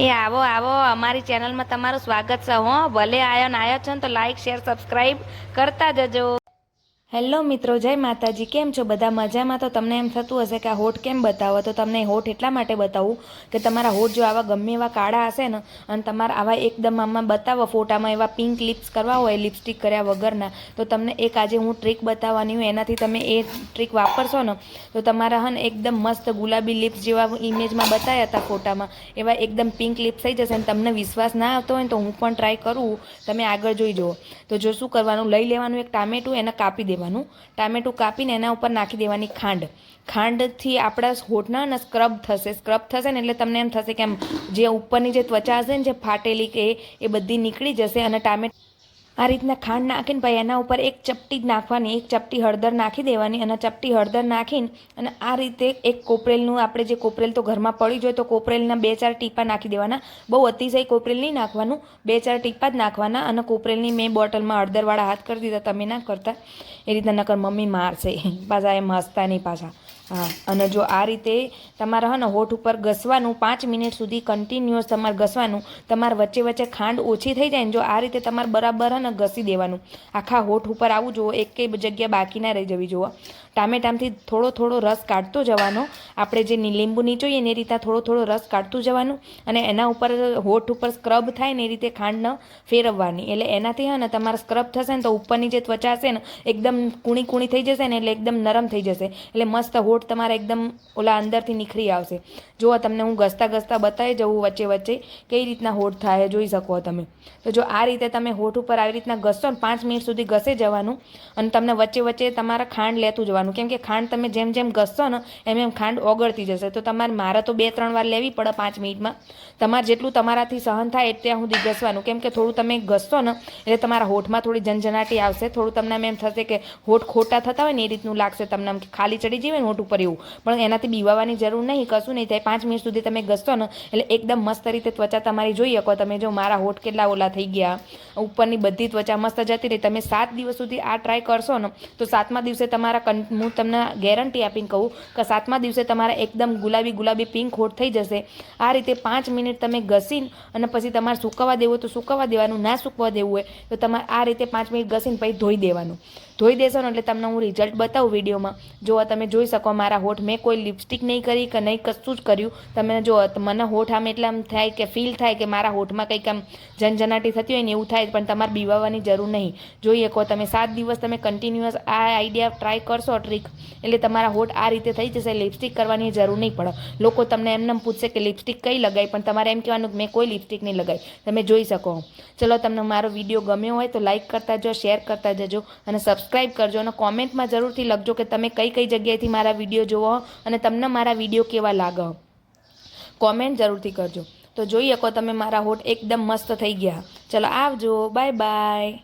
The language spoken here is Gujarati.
એ આવો આવો અમારી ચેનલમાં તમારું સ્વાગત છે. હો ભલે આયો ને આયો છો ને તો લાઈક શેર સબસ્ક્રાઈબ કરતા જજો. હેલો મિત્રો, જય માતાજી. કેમ છો બધા? મજામાં? તો તમને એમ થતું હશે કે આ હોઠ કેમ બતાવો, તો તમને હોઠ એટલા માટે બતાવું કે તમારા હોઠ જો આવા ગમે એવા કાળા હશે ને અને તમારા આવા એકદમ આમાં બતાવો ફોટામાં એવા પિંક લિપ્સ કરવા હોય લિપસ્ટિક કર્યા વગરના, તો તમને એક આજે હું ટ્રીક બતાવવાની હોય, એનાથી તમે એ ટ્રીક વાપરશો ને તો તમારા હન એકદમ મસ્ત ગુલાબી લિપ્સ જેવા ઇમેજમાં બતાવ્યા હતા ફોટામાં એવા એકદમ પિંક લિપ્સ થઈ જશે. અને તમને વિશ્વાસ ના આવતો હોય ને તો હું પણ ટ્રાય કરું, તમે આગળ જોઈ જુઓ. તો જો શું કરવાનું, લઈ લેવાનું એક ટામેટું, એને કાપી દેવાનું. ટામેટું કાપીને એના ઉપર નાખી દેવાની ખાંડ. ખાંડથી આપણા હોઠના ને સ્ક્રબ થશે. સ્ક્રબ થશે ને એટલે તમને એમ થશે કે આમ જે ઉપરની જે ત્વચા હશે ને જે ફાટેલી કે એ બધી નીકળી જશે. અને ટામેટા આ રીતના ખાંડ નાખીને ભાઈ એના ઉપર એક ચપટી જ નાખવાની, એક ચપટી હળદર નાખી દેવાની. અને ચપટી હળદર નાખીને અને આ રીતે એક કોપરેલનું, આપણે જે કોપરેલ તો ઘરમાં પડી જ હોય તો કોપરેલના 2-4 ટીપા નાખી દેવાના. બહુ અતિશય કોપરેલ નહીં નાખવાનું, 2-4 ટીપા જ નાખવાના. અને કોપરેલની મેં બોટલમાં હળદરવાળા હાથ કરી દીધા, તમે ના કરતા એ રીતના, નકર મમ્મી મારશે પાછા, એમ હસતા નહીં પાછા. હા, અને જો આ રીતે તમારે હે ને હોઠ ઉપર ઘસવાનું 5 મિનિટ સુધી કન્ટિન્યુઅસ તમારે ઘસવાનું. તમારે વચ્ચે વચ્ચે ખાંડ ઓછી થઈ જાય ને જો આ રીતે તમારે બરાબર હે ને ઘસી દેવાનું. આખા હોઠ ઉપર આવું જુઓ, એક જગ્યા બાકી ના રહી જવી જુઓ. ટામેટામાંથી થોડો થોડો રસ કાઢતો જવાનો. આપણે જે લીંબુ નીચોઈએ ને એ રીતે થોડો થોડો રસ કાઢતું જવાનું. અને એના ઉપર હોઠ ઉપર સ્ક્રબ થાય ને એ રીતે ખાંડ ફેરવવાની. એટલે એનાથી હે ને તમારે સ્ક્રબ થશે ને તો ઉપરની જે ત્વચા હશે ને એકદમ કૂણી કૂણી થઈ જશે ને, એટલે એકદમ નરમ થઈ જશે. એટલે મસ્ત હોઠ તમારા એકદમ ઓલા અંદરથી નીખરી આવશે. જુઓ, તમને હું ઘસતા ઘસતા બતાવી જવું વચ્ચે વચ્ચે કઈ રીતના હોઠ થાય, જોઈ શકો તમે. તો જો આ રીતે તમે હોઠ ઉપર આવી રીતના ઘસશો ને 5 મિનિટ સુધી ઘસે જવાનું. અને તમને વચ્ચે વચ્ચે તમારે ખાંડ લેતું જવાનું, કેમ કે ખાંડ તમે જેમ જેમ ઘસશો ને એમ એમ ખાંડ ઓગળતી જશે. તો તમારે મારે તો 2-3 વાર લેવી પડે 5 મિનિટમાં. તમારે જેટલું તમારાથી સહન થાય ત્યાં સુધી ઘસવાનું, કેમ કે થોડું તમે ઘસશો ને એટલે તમારા હોઠમાં થોડી ઝંઝનાટી આવશે. થોડું તમને એમ થશે કે હોઠ ખોટા થતા હોય ને એ રીતનું લાગશે તમને, આમ ખાલી ચડી જાય ને હોઠ ઉપર એવું. પણ એનાથી બીવાવાની જરૂર નહીં, કશું નહીં થાય. 5 મિનિટ સુધી તમે ઘસશો ને એટલે એકદમ મસ્ત રીતે ત્વચા તમારી જોઈ શકો તમે. જો મારા હોઠ કેટલા ઓલા થઈ ગયા, ઉપરની બધી ત્વચા મસ્ત જતી રહી. તમે 7 દિવસ સુધી આ ટ્રાય કરશો ને તો 7મા દિવસે તમારા, હું તમને ગેરંટી આપીને કહું કે 7મા દિવસે તમારા એકદમ ગુલાબી ગુલાબી પિંક હોઠ થઈ જશે. આ રીતે 5 મિનિટ તમે ઘસીને અને પછી તમારે સૂકવવા દેવું તો સૂકવવા દેવાનું, ના સૂકવવા દેવું હોય તો તમારે આ રીતે 5 મિનિટ ઘસીને પછી ધોઈ દેવાનું. ધોઈ દેશો ને એટલે તમને હું રિઝલ્ટ બતાવું વિડીયોમાં. જો તમે જોઈ શકો મારા હોઠ, મેં કોઈ લિપસ્ટિક નહીં કરી કે નહીં કશું જ કર્યું. તમે જો મને હોઠ આમ એટલે આમ થાય કે ફીલ થાય કે મારા હોઠમાં કંઈક આમ ઝંઝનાટી થતી હોય ને એવું થાય, પણ તમારે બીવાવાની જરૂર નહીં. જોઈએ કહો તમે 7 દિવસ તમે કન્ટિન્યુઅસ આ આઈડિયા ટ્રાય કરશો ટ્રીક, એટલે તમારા હોઠ આ રીતે થઈ જશે. લિપસ્ટિક કરવાની જરૂર નહીં પડે. લોકો તમને એમને પૂછશે કે લિપસ્ટિક કઈ લગાવી, પણ તમારે એમ કહેવાનું કે મેં કોઈ લિપસ્ટિક નહીં લગાવી. તમે જોઈ શકો. ચલો, તમને મારો વિડીયો ગમ્યો હોય તો લાઇક કરતા જજો, શેર કરતા જજો અને સબસ્ક્રાઈબ કરજો. અને કોમેન્ટમાં જરૂરથી લખજો કે તમે કઈ કઈ જગ્યાએથી મારા વિડીયો જુઓ અને તમને મારા વિડીયો કેવા લાગે. કોમેન્ટ જરૂરથી કરજો. તો જોઈ શકો તમે મારા હોઠ એકદમ મસ્ત થઈ ગયા. ચલો આવજો, બાય બાય.